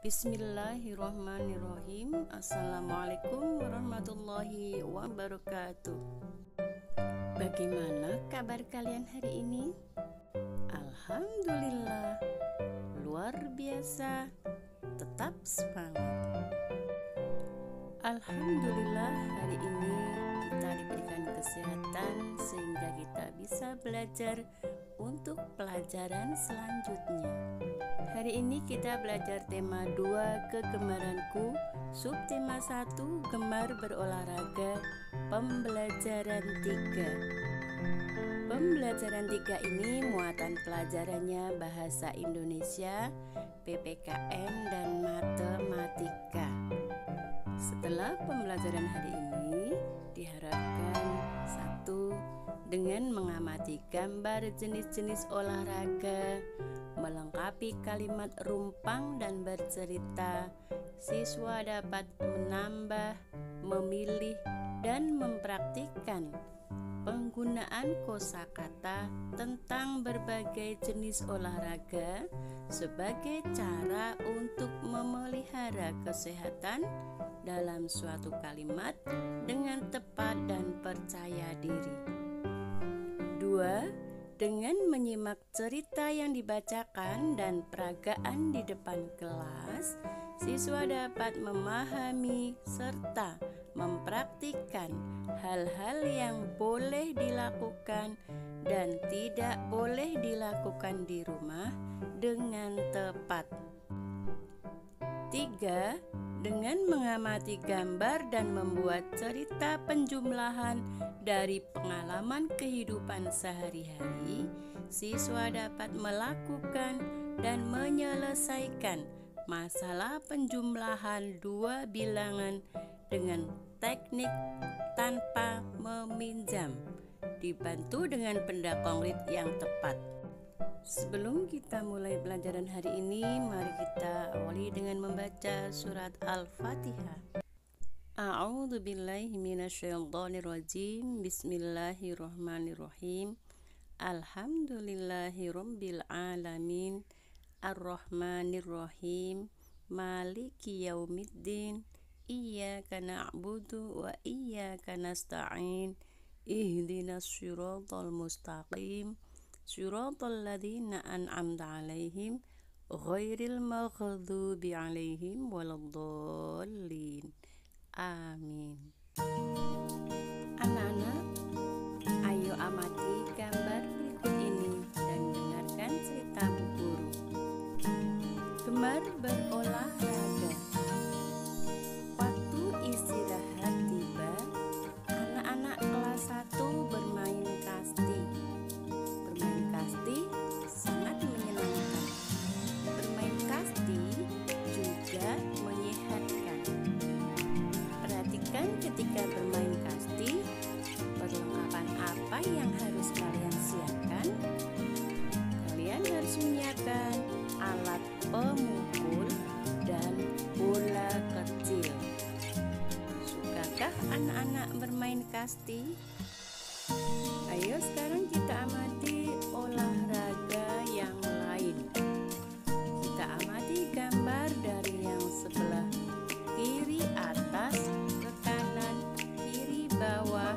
Bismillahirrahmanirrahim. Assalamualaikum warahmatullahi wabarakatuh. Bagaimana kabar kalian hari ini? Alhamdulillah, luar biasa. Tetap semangat. Alhamdulillah, hari ini kita diberikan kesehatan sehingga kita bisa belajar untuk pelajaran selanjutnya. Hari ini kita belajar tema 2 kegemaranku, subtema 1 gemar berolahraga, pembelajaran 3. Pembelajaran 3 ini muatan pelajarannya bahasa Indonesia, PPKN dan matematika. Setelah pembelajaran hari ini diharapkan 1. Dengan mengamati gambar jenis-jenis olahraga, melengkapi kalimat rumpang dan bercerita, siswa dapat menambah, memilih, dan mempraktikkan penggunaan kosakata tentang berbagai jenis olahraga sebagai cara untuk memelihara kesehatan dalam suatu kalimat dengan tepat dan percaya diri. 2. Dengan menyimak cerita yang dibacakan dan peragaan di depan kelas, siswa dapat memahami serta mempraktikkan hal-hal yang boleh dilakukan dan tidak boleh dilakukan di rumah dengan tepat. 3. Dengan mengamati gambar dan membuat cerita penjumlahan dari pengalaman kehidupan sehari-hari, siswa dapat melakukan dan menyelesaikan masalah penjumlahan 2 bilangan dengan teknik tanpa meminjam, dibantu dengan benda konkret yang tepat. Sebelum kita mulai pelajaran hari ini, mari kita awali dengan membaca surat Al-Fatihah. A'udzu billahi minasyaitonir rajim. Bismillahirrahmanirrahim. Alhamdulillahirabbil alamin. Arrahmanirrahim. Maliki yaumiddin. Iyyaka na'budu wa iyyaka nasta'in. Ihdinas siratal mustaqim. Siratal ladzina an'amta 'alaihim ghairil maghdubi 'alaihim waladdallin. Amin. Anak-anak, ayo amati gambar berikut ini dan dengarkan cerita Bu Guru. Gemar berolahraga. Waktu istirahat tiba, anak-anak kelas 1 bermain kasti. Bermain kasti sangat menyenangkan. Bermain kasti juga menyehatkan. Perhatikan ketika bermain kasti, perlengkapan apa yang harus kalian siapkan? Kalian harus menyiapkan alat pemukul dan bola kecil. Sukakah anak-anak bermain kasti? Ayo sekarang kita amati olahraga yang lain. Kita amati gambar dari yang sebelah kiri atas ke kanan, kiri bawah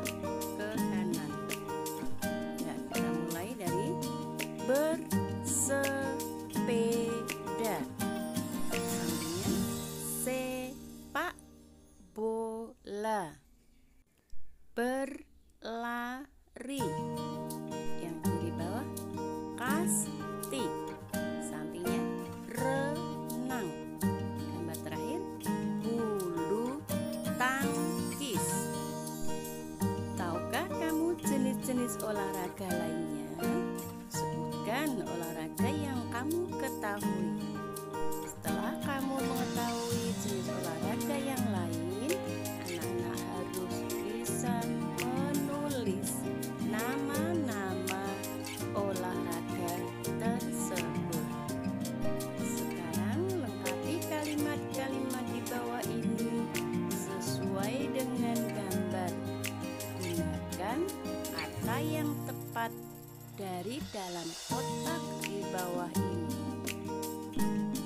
ke kanan. Ya, kita mulai dari bersepeda. Sampingnya sepak bola. Berlari. Yang kiri bawah kasti. Sampingnya renang. Gambar terakhir bulu tangkis. Tahukah kamu jenis-jenis olahraga lainnya? Sebutkan olahraga yang kamu ketahui. Setelah kamu mengetahui jenis olahraga yang lain, anak-anak harus bisa menulis nama-nama olahraga tersebut. Sekarang lengkapi kalimat-kalimat di bawah ini sesuai dengan gambar. Gunakan kata yang tepat dari dalam kotak di bawah ini.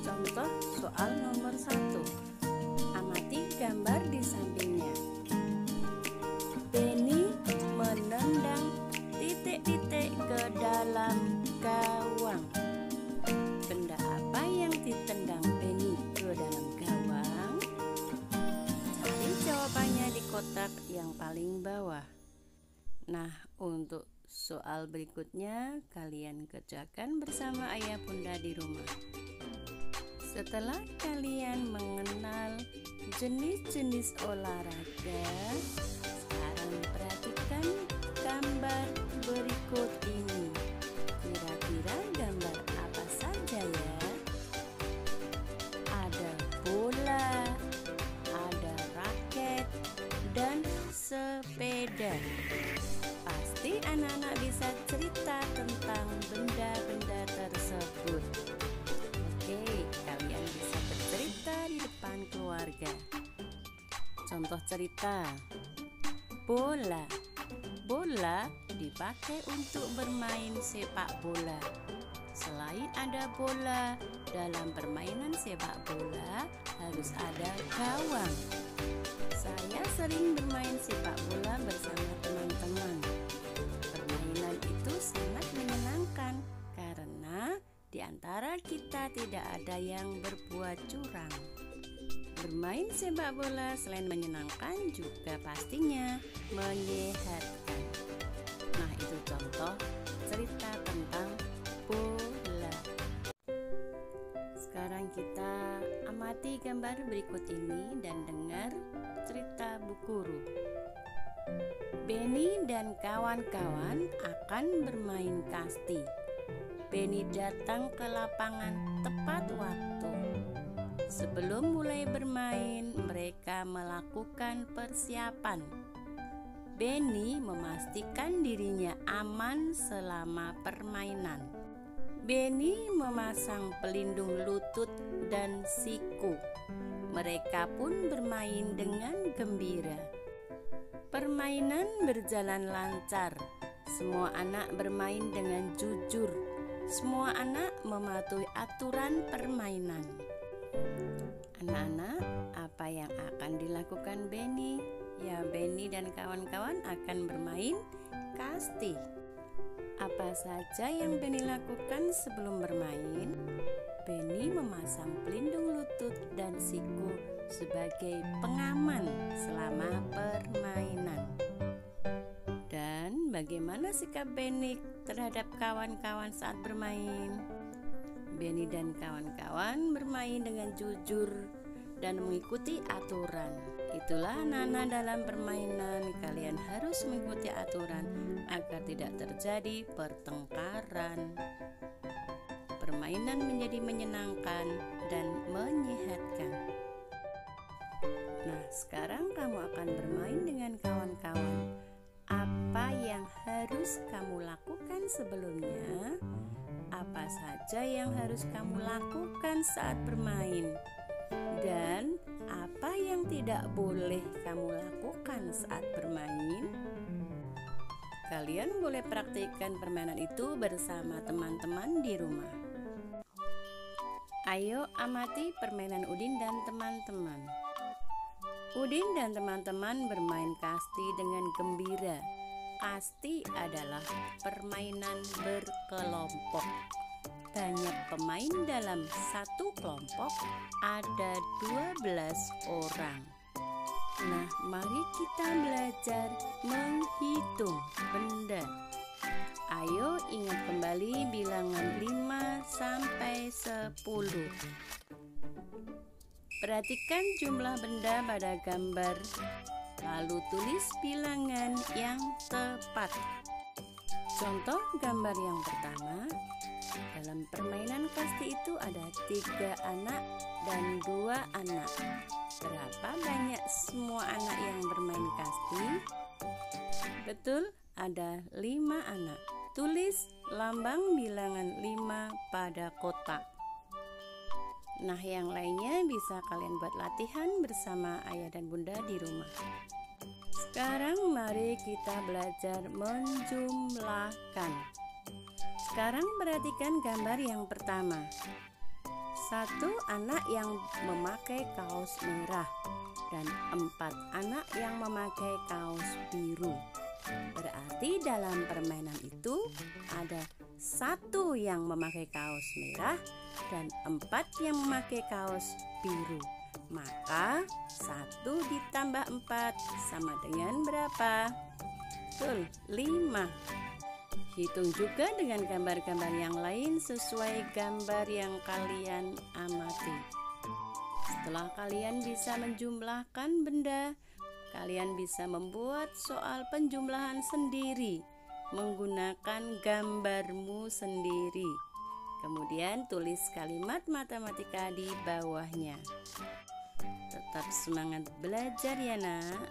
Contoh soal nomor nomor 1. Amati gambar di sampingnya. Benny menendang titik-titik ke dalam gawang. Benda apa yang ditendang Benny ke dalam gawang? Cari jawabannya di kotak yang paling bawah. Nah, untuk soal berikutnya kalian kerjakan bersama ayah bunda di rumah. Setelah kalian mengenal jenis-jenis olahraga, sekarang perhatikan gambar berikut ini. Kira-kira gambar apa saja ya? Ada bola, ada raket, dan sepeda. Pasti anak-anak bisa cerita tentang benda-benda tersebut. Oke, kalian bisa bercerita di depan keluarga. Contoh cerita. Bola. Bola dipakai untuk bermain sepak bola. Selain ada bola, dalam permainan sepak bola harus ada gawang. Saya sering bermain sepak bola bersama teman-teman. Permainan itu sangat menyenangkan karena di antara kita tidak ada yang berbuat curang. Bermain sepak bola selain menyenangkan juga pastinya menyehatkan. Nah, itu contoh cerita tentang bola. Sekarang kita amati gambar berikut ini dan dengar cerita Bu Guru. Benny dan kawan-kawan akan bermain kasti. Benny datang ke lapangan tepat waktu. Sebelum mulai bermain, mereka melakukan persiapan. Benny memastikan dirinya aman selama permainan. Benny memasang pelindung lutut dan siku. Mereka pun bermain dengan gembira. Permainan berjalan lancar. Semua anak bermain dengan jujur. Semua anak mematuhi aturan permainan. Anak-anak, apa yang akan dilakukan Benny? Ya, Benny dan kawan-kawan akan bermain kasti. Apa saja yang Benny lakukan sebelum bermain? Benny memasang pelindung lutut dan siku sebagai pengaman selama permainan. Dan bagaimana sikap Benny terhadap kawan-kawan saat bermain? Benny dan kawan-kawan bermain dengan jujur dan mengikuti aturan. Itulah anak-anak dalam permainan, kalian harus mengikuti aturan agar tidak terjadi pertengkaran. Permainan menjadi menyenangkan dan menyehatkan. Nah, sekarang kamu akan bermain dengan kawan-kawan. Apa yang harus kamu lakukan sebelumnya? Apa saja yang harus kamu lakukan saat bermain? Dan apa yang tidak boleh kamu lakukan saat bermain? Kalian boleh praktikkan permainan itu bersama teman-teman di rumah. Ayo amati permainan Udin dan teman-teman. Udin dan teman-teman bermain kasti dengan gembira. Kasti adalah permainan berkelompok. Banyak pemain dalam satu kelompok, ada 12 orang. Nah, mari kita belajar menghitung benda. Ayo ingat kembali bilangan 5 sampai 10. Perhatikan jumlah benda pada gambar, lalu tulis bilangan yang tepat. Contoh gambar yang pertama, dalam permainan kasti itu ada 3 anak dan 2 anak. Berapa banyak semua anak yang bermain kasti? Betul, ada 5 anak. Tulis lambang bilangan 5 pada kotak. Nah, yang lainnya bisa kalian buat latihan bersama ayah dan bunda di rumah. Sekarang mari kita belajar menjumlahkan. Sekarang perhatikan gambar yang pertama. 1 anak yang memakai kaos merah dan 4 anak yang memakai kaos biru. Berarti dalam permainan itu ada 1 yang memakai kaos merah dan 4 yang memakai kaos biru. Maka 1 ditambah 4 sama dengan berapa? Betul, 5. Hitung juga dengan gambar-gambar yang lain sesuai gambar yang kalian amati. Setelah kalian bisa menjumlahkan benda, kalian bisa membuat soal penjumlahan sendiri menggunakan gambarmu sendiri. Kemudian tulis kalimat matematika di bawahnya. Tetap semangat belajar ya nak.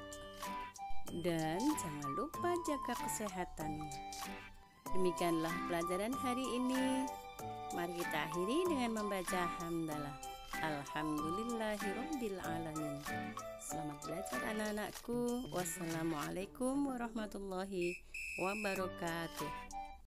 Dan jangan lupa jaga kesehatanmu. Demikianlah pelajaran hari ini. Mari kita akhiri dengan membaca hamdalah. Alhamdulillahirobbilalamin. Selamat belajar anak-anakku. Wassalamualaikum warahmatullahi wabarakatuh.